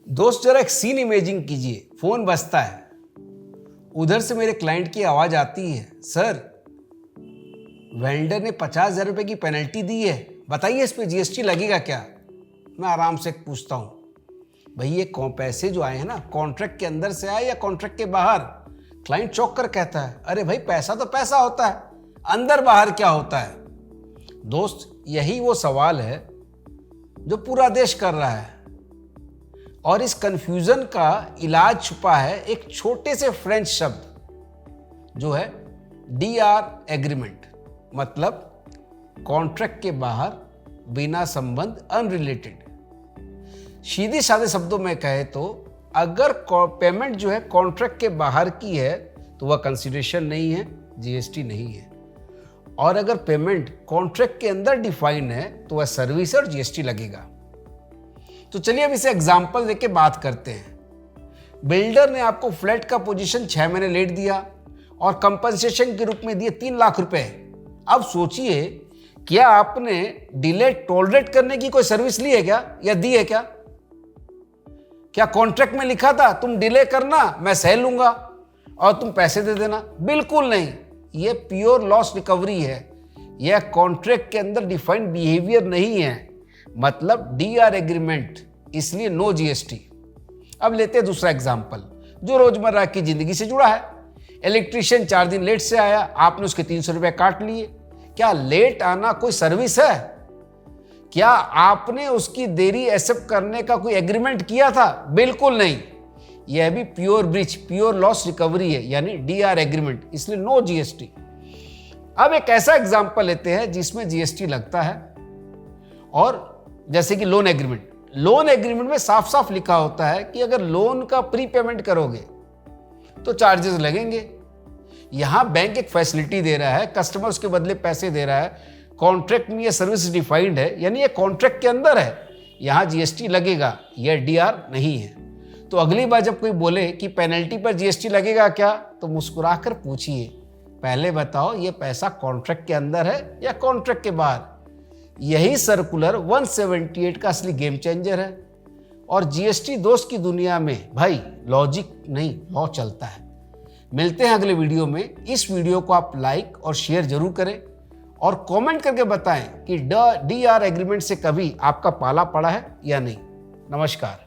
दोस्त जरा एक सीन इमेजिन कीजिए। फोन बजता है, उधर से मेरे क्लाइंट की आवाज आती है, सर वेंडर ने 50,000 रुपए की पेनल्टी दी है, बताइए इस पे जीएसटी लगेगा क्या। मैं आराम से पूछता हूँ, भाई ये पैसे जो आए हैं ना, कॉन्ट्रैक्ट के अंदर से आए या कॉन्ट्रैक्ट के बाहर। क्लाइंट चौंक कर कहता है, अरे भाई पैसा तो पैसा होता है, अंदर बाहर क्या होता है। दोस्त यही वो सवाल है जो पूरा देश कर रहा है, और इस कंफ्यूजन का इलाज छुपा है एक छोटे से फ्रेंच शब्द जो है डीआर एग्रीमेंट, मतलब कॉन्ट्रैक्ट के बाहर, बिना संबंध, अनरिलेटेड। सीधे साधे शब्दों में कहे तो अगर पेमेंट जो है कॉन्ट्रैक्ट के बाहर की है तो वह कंसिडरेशन नहीं है, जीएसटी नहीं है, और अगर पेमेंट कॉन्ट्रैक्ट के अंदर डिफाइन है तो वह सर्विस और जीएसटी लगेगा। तो चलिए अब इसे एग्जांपल देके बात करते हैं। बिल्डर ने आपको फ्लैट का पोजीशन 6 महीने लेट दिया और कंपनसेशन के रूप में दिए 3 लाख रुपए। अब सोचिए, क्या आपने डिले टॉलरेट करने की कोई सर्विस ली है क्या, या दी है क्या? क्या कॉन्ट्रैक्ट में लिखा था तुम डिले करना, मैं सह लूंगा और तुम पैसे दे देना? बिल्कुल नहीं, यह प्योर लॉस रिकवरी है। यह कॉन्ट्रैक्ट के अंदर डिफाइंड बिहेवियर नहीं है, मतलब डीआर एग्रीमेंट, इसलिए नो जीएसटी। अब लेते हैं दूसरा एग्जांपल जो रोजमर्रा की जिंदगी से जुड़ा है। इलेक्ट्रीशियन 4 दिन लेट से आया, आपने उसके 300 रुपए काट लिए। क्या लेट आना कोई सर्विस है? क्या आपने उसकी देरी एक्सेप्ट करने का कोई एग्रीमेंट किया था? बिल्कुल नहीं, यह भी pure breach, pure loss recovery है, यानी डीआर एग्रीमेंट, इसलिए नो जीएसटी। अब एक ऐसा एग्जांपल लेते हैं जिसमें जीएसटी लगता है, और जैसे कि लोन एग्रीमेंट। लोन एग्रीमेंट में साफ साफ लिखा होता है कि अगर लोन का प्री पेमेंट करोगे तो चार्जेस लगेंगे। यहां बैंक एक फैसिलिटी दे रहा है, कस्टमर उसके बदले पैसे दे रहा है, कॉन्ट्रैक्ट में यह सर्विस डिफाइंड है, यानी ये कॉन्ट्रैक्ट के अंदर है, यहां जीएसटी लगेगा, यह डीआर नहीं है। तो अगली बार जब कोई बोले कि पेनल्टी पर जीएसटी लगेगा क्या, तो मुस्कुराकर पूछिए, पहले बताओ ये पैसा कॉन्ट्रैक्ट के अंदर है या कॉन्ट्रैक्ट के बाहर। यही सर्कुलर 178 का असली गेम चेंजर है। और जीएसटी दोस्त की दुनिया में भाई लॉजिक नहीं, लॉ चलता है। मिलते हैं अगले वीडियो में। इस वीडियो को आप लाइक और शेयर जरूर करें और कमेंट करके बताएं कि डीआर एग्रीमेंट से कभी आपका पाला पड़ा है या नहीं। नमस्कार।